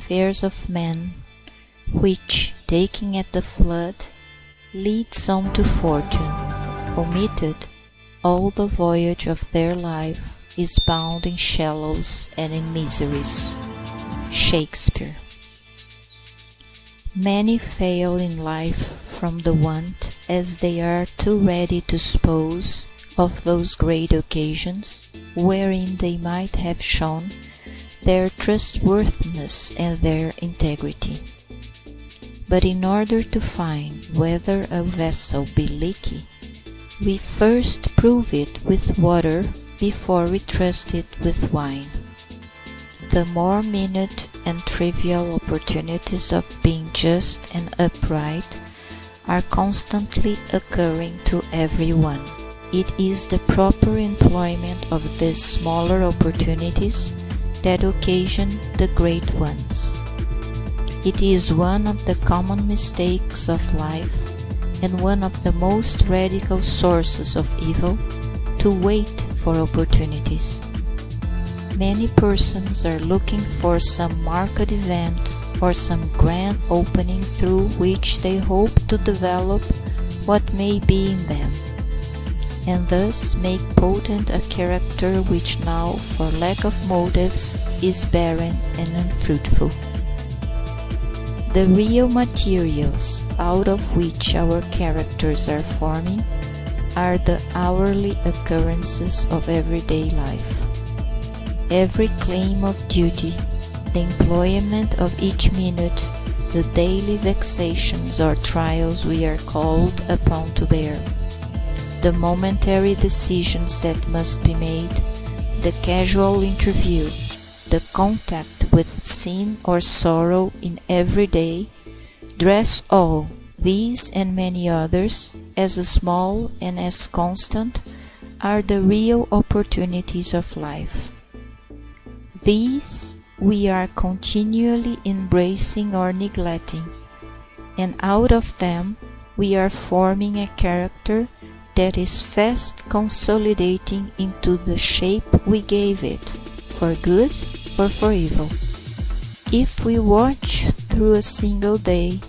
affairs of men, which, taking at the flood, leads on to fortune, omitted, all the voyage of their life is bound in shallows and in miseries. Shakespeare. Many fail in life from the want, as they are too ready to suppose of those great occasions wherein they might have shown their trustworthiness and their integrity. But in order to find whether a vessel be leaky, we first prove it with water before we trust it with wine. The more minute and trivial opportunities of being just and upright are constantly occurring to everyone. It is the proper employment of these smaller opportunities that occasion the great ones. It is one of the common mistakes of life and one of the most radical sources of evil to wait for opportunities. Many persons are looking for some marked event or some grand opening through which they hope to develop what may be in them, and thus make potent a character which now, for lack of motives, is barren and unfruitful. The real materials out of which our characters are forming are the hourly occurrences of everyday life. Every claim of duty, the employment of each minute, the daily vexations or trials we are called upon to bear, the momentary decisions that must be made, the casual interview, the contact with sin or sorrow in every day, dress all these and many others as small and as constant are the real opportunities of life. These we are continually embracing or neglecting, and out of them we are forming a character that is fast consolidating into the shape we gave it, for good or for evil. If we watch through a single day,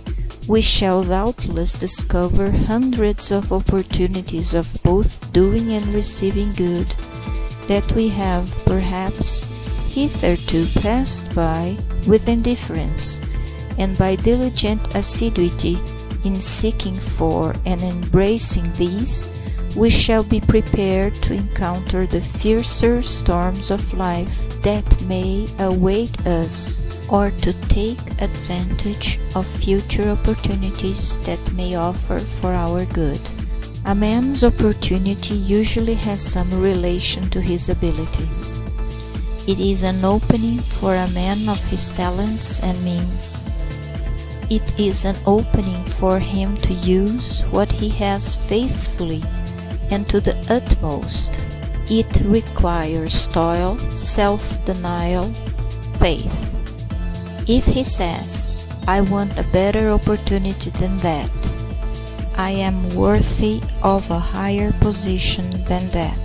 we shall doubtless discover hundreds of opportunities of both doing and receiving good that we have perhaps hitherto passed by with indifference, and by diligent assiduity in seeking for and embracing these, we shall be prepared to encounter the fiercer storms of life that may await us, or to take advantage of future opportunities that may offer for our good. A man's opportunity usually has some relation to his ability. It is an opening for a man of his talents and means. It is an opening for him to use what he has faithfully and to the utmost. It requires toil, self-denial, faith. If he says, "I want a better opportunity than that," "I am worthy of a higher position than that,"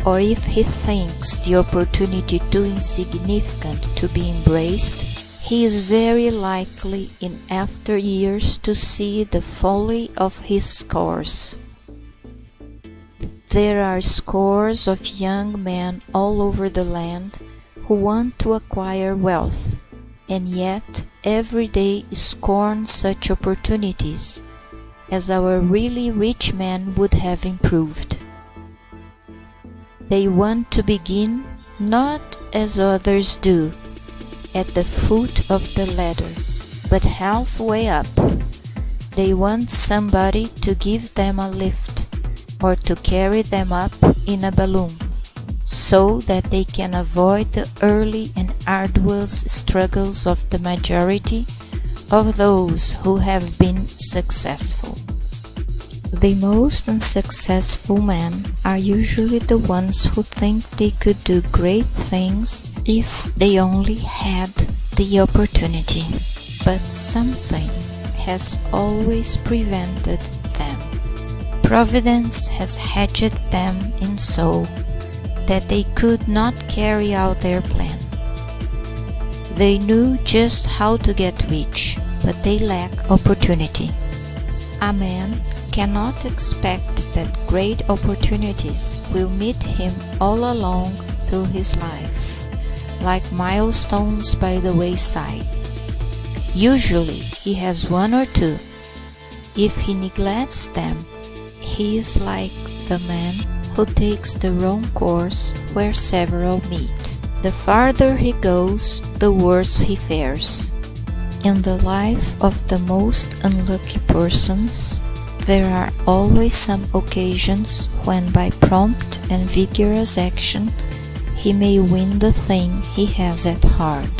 or if he thinks the opportunity too insignificant to be embraced, he is very likely in after years to see the folly of his course. There are scores of young men all over the land who want to acquire wealth, and yet every day scorn such opportunities, as our really rich men would have improved. They want to begin not as others do, at the foot of the ladder, but halfway up. They want somebody to give them a lift, or to carry them up in a balloon, so that they can avoid the early and arduous struggles of the majority of those who have been successful. The most unsuccessful men are usually the ones who think they could do great things if they only had the opportunity, but something has always prevented them. Providence has hedged them in so that they could not carry out their plan. They knew just how to get rich, but they lack opportunity. A man cannot expect that great opportunities will meet him all along through his life, like milestones by the wayside. Usually he has one or two. If he neglects them, he is like the man who takes the wrong course where several meet. The farther he goes, the worse he fares. In the life of the most unlucky persons, there are always some occasions when by prompt and vigorous action he may win the thing he has at heart.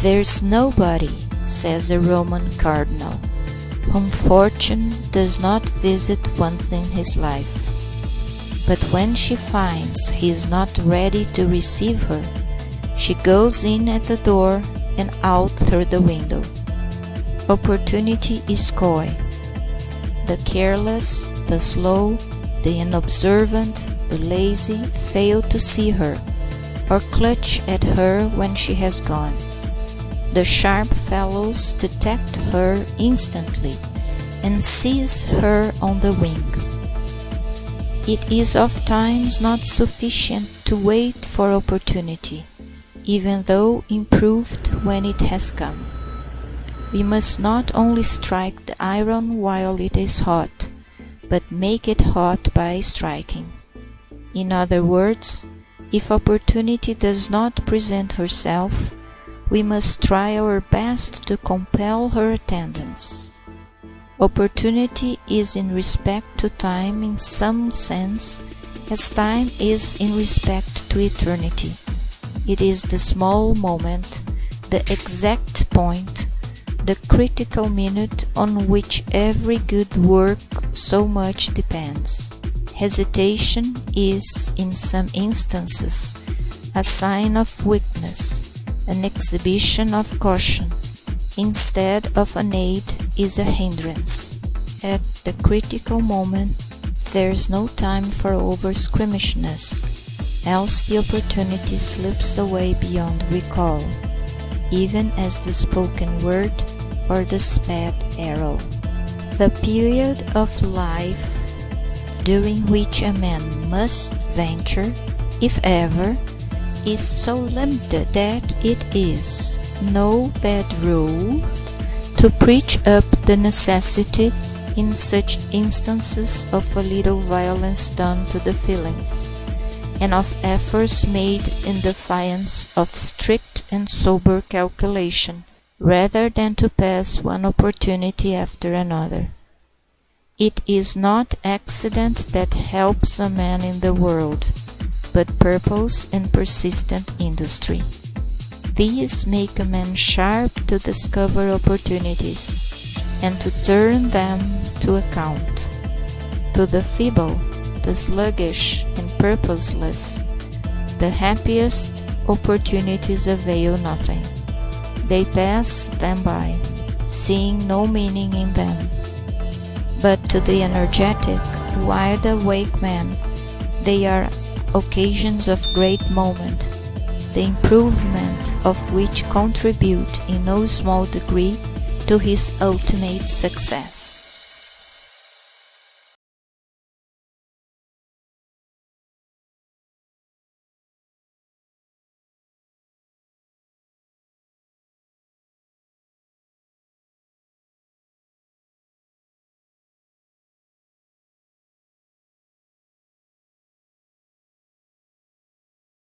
"There's nobody," says a Roman cardinal, "whom fortune does not visit once in his life. But when she finds he is not ready to receive her, she goes in at the door and out through the window." Opportunity is coy. The careless, the slow, the unobservant, the lazy fail to see her, or clutch at her when she has gone. The sharp fellows detect her instantly and seize her on the wing. It is ofttimes not sufficient to wait for opportunity, even though improved when it has come. We must not only strike the iron while it is hot, but make it hot by striking. In other words, if opportunity does not present herself, we must try our best to compel her attendance. Opportunity is in respect to time in some sense, as time is in respect to eternity. It is the small moment, the exact point, the critical minute on which every good work so much depends. Hesitation is, in some instances, a sign of weakness, an exhibition of caution. Instead of an aid is a hindrance. At the critical moment, there is no time for over-squeamishness, else the opportunity slips away beyond recall, even as the spoken word or the sped arrow. The period of life during which a man must venture, if ever, is so limited that it is no bad rule to preach up the necessity in such instances of a little violence done to the feelings, and of efforts made in defiance of strict and sober calculation, rather than to pass one opportunity after another. It is not accident that helps a man in the world, but purpose and persistent industry. These make a man sharp to discover opportunities and to turn them to account. To the feeble, the sluggish and purposeless, the happiest opportunities avail nothing. They pass them by, seeing no meaning in them. But to the energetic, wide-awake man, they are occasions of great moment, the improvement of which contribute in no small degree to his ultimate success.